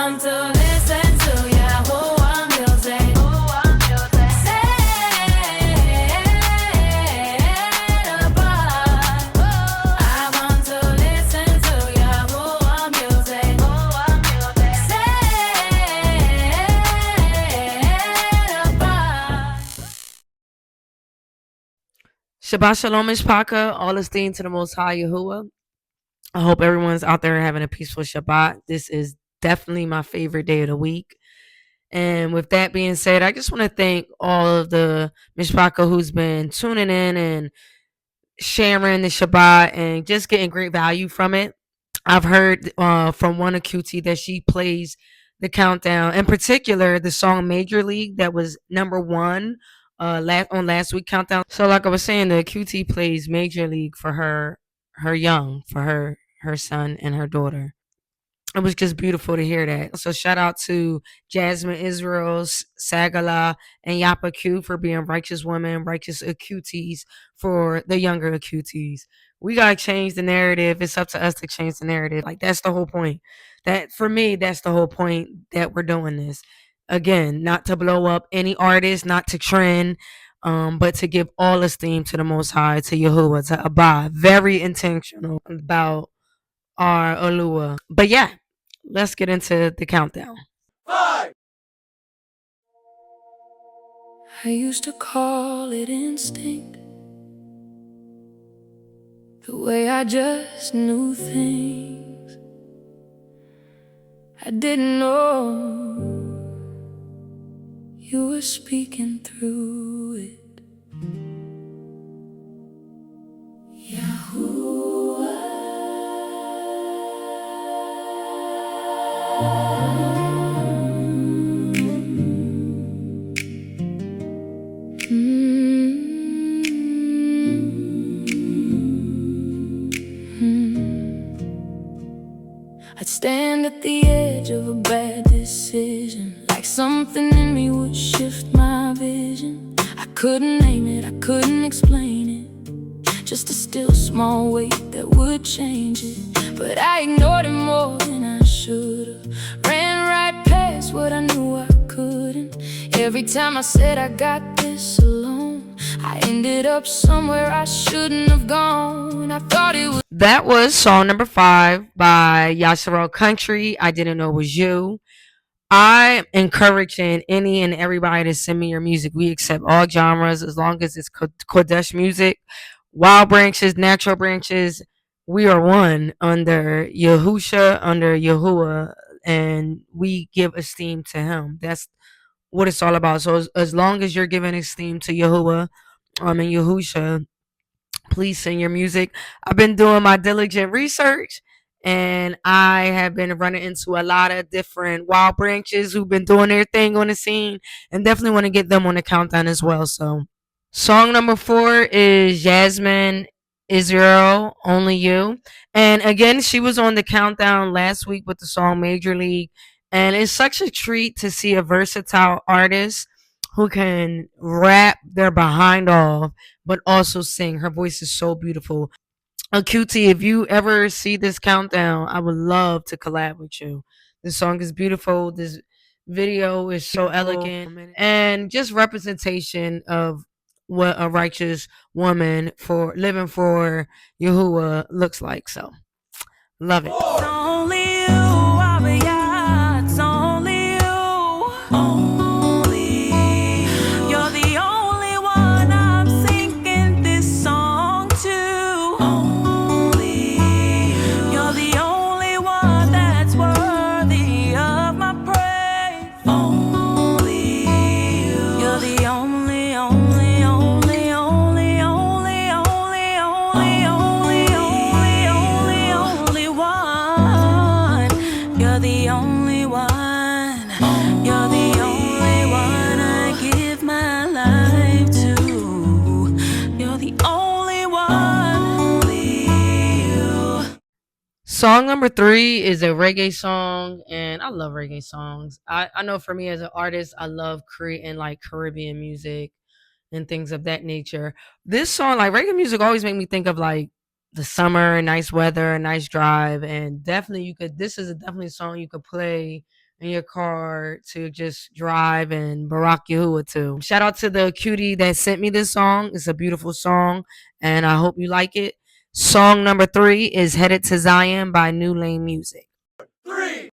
want to listen to Yahuah music. Shabbat Shalom Mishpaka, all esteem to the Most High Yahuah. I hope everyone's out there having a peaceful Shabbat. This is definitely my favorite day of the week. And with that being said, I just want to thank all of the Mishpaka who's been tuning in and sharing the Shabbat and just getting great value from it. I've heard from one of QT that she plays the countdown, in particular the song Major League that was number one on last week countdown. So like I was saying, the QT plays Major League for her son and her daughter. It was just beautiful to hear that. So shout out to Jasmine Israel, Sagala, and Yapah Q for being righteous women, righteous acuties for the younger acuties. We gotta change the narrative. It's up to us to change the narrative. Like that's the whole point. That for me, that's the whole point that we're doing this. Again, not to blow up any artist, not to trend, but to give all esteem to the Most High, to Yahuah, to Abba. Very intentional about our Alua. But yeah, let's get into the countdown. 5. I used to call it instinct, the way I just knew things. I didn't know you were speaking through it. Yahuah. I'd stand at the edge of a bad decision, like something in me would shift my vision. I couldn't name it, I couldn't explain it, just a still small weight that would change it. But I ignored it more than I should've, ran right past what I knew I couldn't. Every time I said I got this alone, I ended up somewhere I shouldn't have gone. I thought it was. That was song number 5 by Yaseral Country. I Didn't Know It Was You. I'm encouraging any and everybody to send me your music. We accept all genres as long as it's Kodesh music, wild branches, natural branches. We are one under Yahusha, under Yahuah, and we give esteem to him. That's what it's all about. So as long as you're giving esteem to Yahuah, and Yahusha, please send your music. I've been doing my diligent research, and I have been running into a lot of different wild branches who've been doing their thing on the scene, and definitely want to get them on the countdown as well. So song number 4 is Jasmine Israel, Only You. And again, she was on the countdown last week with the song Major League. And it's such a treat to see a versatile artist who can rap their behind off, but also sing. Her voice is so beautiful. QT, if you ever see this countdown, I would love to collab with you. This song is beautiful. This video is so elegant, and just representation of what a righteous woman for living for Yahuah looks like. So love it. It's only you, Abba, it's only you. Only you're the only one I'm singing this song to. Only you're the only one that's worthy of my praise. Only you're the only, only, only, only, only, only, only, only, only, only, only one. You're the only one. You're the only one I give my life to. You're the only one. Only you. Song number 3 is a reggae song, and I love reggae songs. I know for me as an artist, I love creating like Caribbean music and things of that nature. This song, like reggae music, always make me think of like the summer, nice weather, nice drive, and definitely you could. This is definitely a song you could play in your car to just drive and barak Yahuah to. Shout out to the cutie that sent me this song. It's a beautiful song, and I hope you like it. Song number 3 is Headed to Zion by New Lane Music. 3.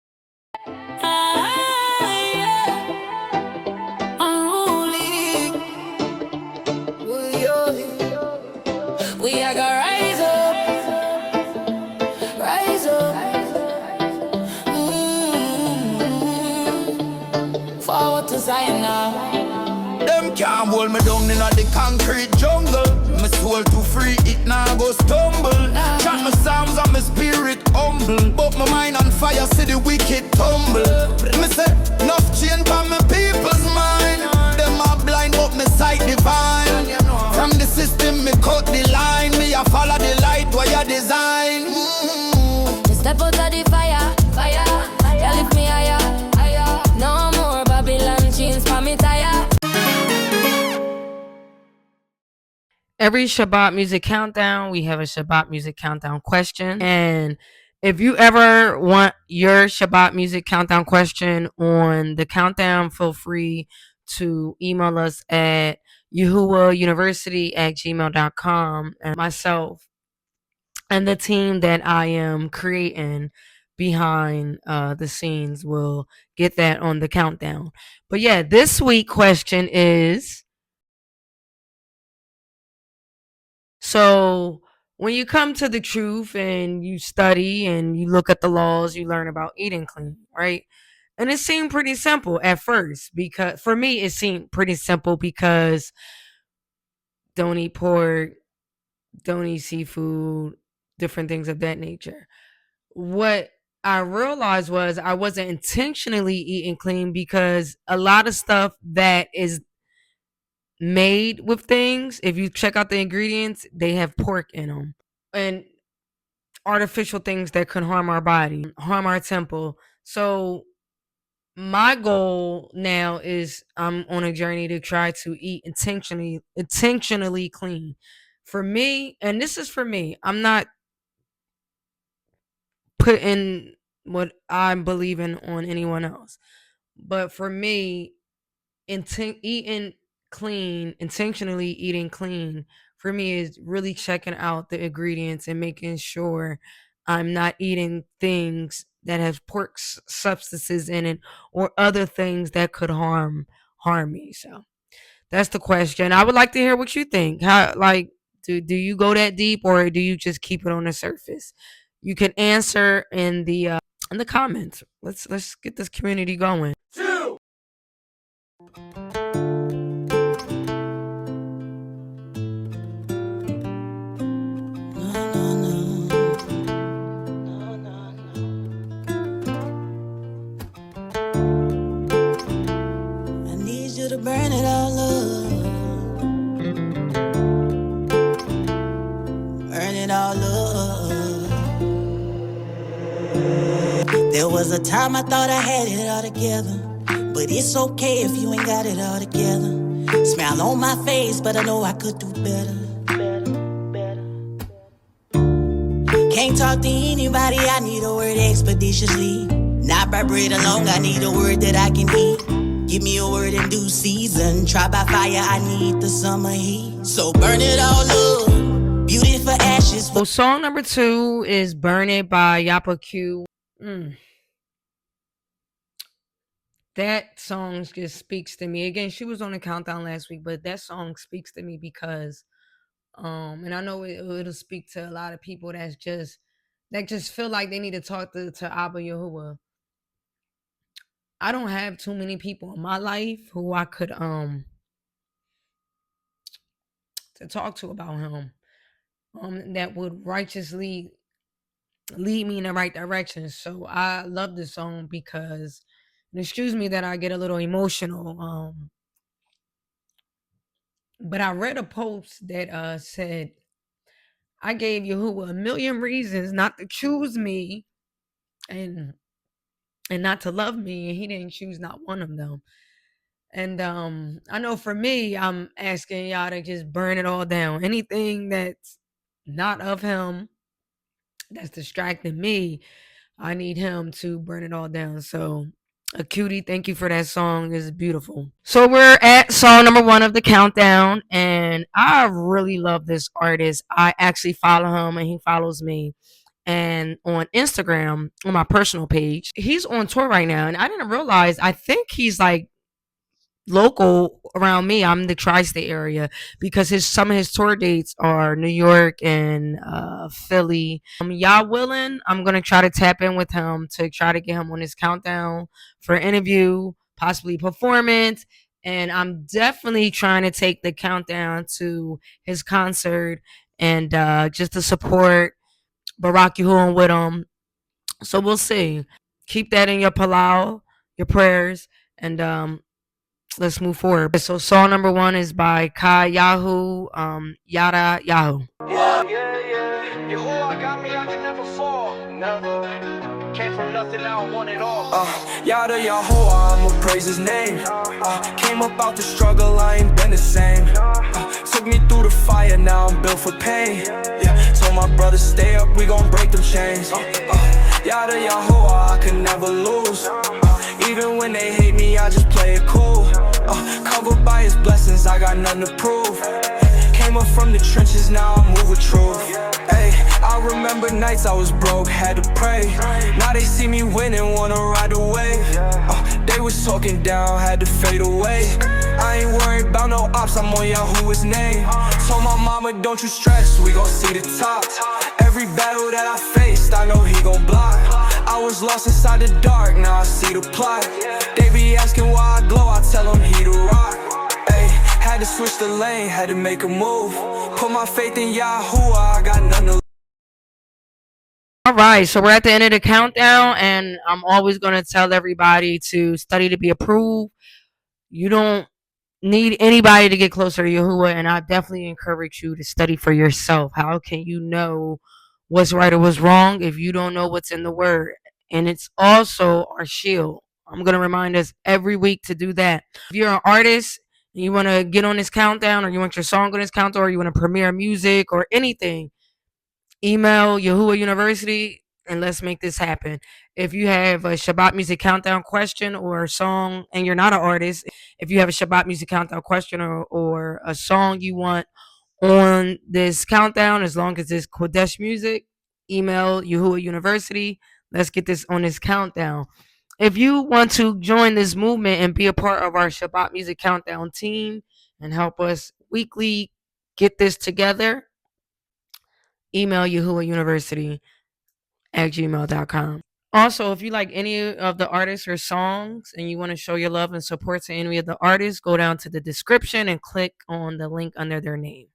We are gonna rise up, rise up. Forward to Zion now. Them can't hold me down in the concrete jungle. My soul too free, it now go stumble. Chant my psalms and my spirit humble. But my mind on fire, see the wicked tumble. Me say, enough change for my people's mind. Them are blind, but me sight divine. From the system, me cut the line. Me a follow the light where you design. Me step out of the fire, fire. You lift me higher, higher. No more Babylon chains for me tire. Every Shabbat Music Countdown, we have a Shabbat Music Countdown question. And if you ever want your Shabbat Music Countdown question on the countdown, feel free to email us at yahuahuniversity@gmail.com. And myself and the team that I am creating behind the scenes will get that on the countdown. But yeah, this week question is... So when you come to the truth and you study and you look at the laws, you learn about eating clean, right? And it seemed pretty simple at first, because for me, it seemed pretty simple because don't eat pork, don't eat seafood, different things of that nature. What I realized was I wasn't intentionally eating clean, because a lot of stuff that is made with things, if you check out the ingredients, they have pork in them and artificial things that could harm our body, harm our temple. So my goal now is I'm on a journey to try to eat intentionally clean. For me, and this is for me, I'm not putting what I'm believing on anyone else. But for me, eating clean, intentionally eating clean, for me is really checking out the ingredients and making sure I'm not eating things that have pork substances in it or other things that could harm me. So that's the question. I would like to hear what you think. How, like, do you go that deep, or do you just keep it on the surface? You can answer in the comments. Let's get this community going. 2. To burn it all up, burn it all up. There was a time I thought I had it all together, but it's okay if you ain't got it all together. Smile on my face, but I know I could do better. Can't talk to anybody, I need a word expeditiously. Not by bread alone, I need a word that I can eat. Give me a word in due season. Try by fire, I need the summer heat. So burn it all up, beauty for ashes. So song number 2 is Burn It by Yapah Q. That song just speaks to me. Again, she was on the countdown last week, but that song speaks to me because and I know it'll speak to a lot of people that just feel like they need to talk to Abba Yahuah. I don't have too many people in my life who I could to talk to about him that would righteously lead me in the right direction. So I love this song because, and excuse me that I get a little emotional, but I read a post that said I gave Yahuah a million reasons not to choose me and not to love me, and he didn't choose not one of them. And I know for me, I'm asking y'all to just burn it all down. Anything that's not of him, that's distracting me, I need him to burn it all down. So A cutie, thank you for that song. It's beautiful. So we're at song number 1 of the countdown, and I really love this artist. I actually follow him, and he follows me. And on Instagram, on my personal page, he's on tour right now, and I didn't realize. I think he's like local around me. I'm in the tri-state area because his some of his tour dates are New York and Philly. Y'all willing? I'm gonna try to tap in with him to try to get him on his countdown for an interview, possibly performance. And I'm definitely trying to take the countdown to his concert and just to support Barak Yahuah with him. So we'll see. Keep that in your palau, your prayers, and let's move forward. So song number 1 is by Kai Yahu, Yada Yahu. Yahuah got me, I can never fall. Never. Came from nothing, now I want it all. Yada Yahuah, I'ma praise his name. Came up out the struggle, I ain't been the same. Took me through the fire, now I'm built for pain. Told my brothers stay up, we gon' break them chains. Yada Yahuah, I can never lose. Even when they hate me, I just play it cool. Covered by his blessings, I got nothing to prove. Came up from the trenches, now I move with truth. Ay, I remember nights I was broke, had to pray. Now they see me winning, wanna ride the wave. They was talking down, had to fade away. I ain't worried about no ops, I'm on Yahuah's name. Told my mama, don't you stress, we gon' see the top. Every battle that I faced, I know he gon' block. I was lost inside the dark, now I see the plot. They be asking why I glow, I tell them he the rock. Ay, had to switch the lane, had to make a move. Put my faith in Yahuah, I got nothing to. All right, so we're at the end of the countdown, and I'm always going to tell everybody to study to be approved. You don't need anybody to get closer to Yahuah, and I definitely encourage you to study for yourself. How can you know what's right or what's wrong if you don't know what's in the Word? And it's also our shield. I'm going to remind us every week to do that. If you're an artist and you want to get on this countdown, or you want your song on this countdown, or you want to premiere music or anything, email Yahuah University and let's make this happen. If you have a Shabbat Music Countdown question or a song and you're not an artist, if you have a Shabbat Music Countdown question or a song you want on this countdown, as long as it's Kodesh music, email Yahuah University. Let's get this on this countdown. If you want to join this movement and be a part of our Shabbat Music Countdown team and help us weekly get this together, email Yahuah University at gmail.com. Also, if you like any of the artists or songs and you want to show your love and support to any of the artists, go down to the description and click on the link under their name.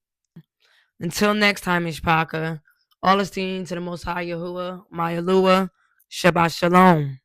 Until next time, Ishpaka, all esteem to the Most High Yahuah, my Yahuah, Shabbat Shalom.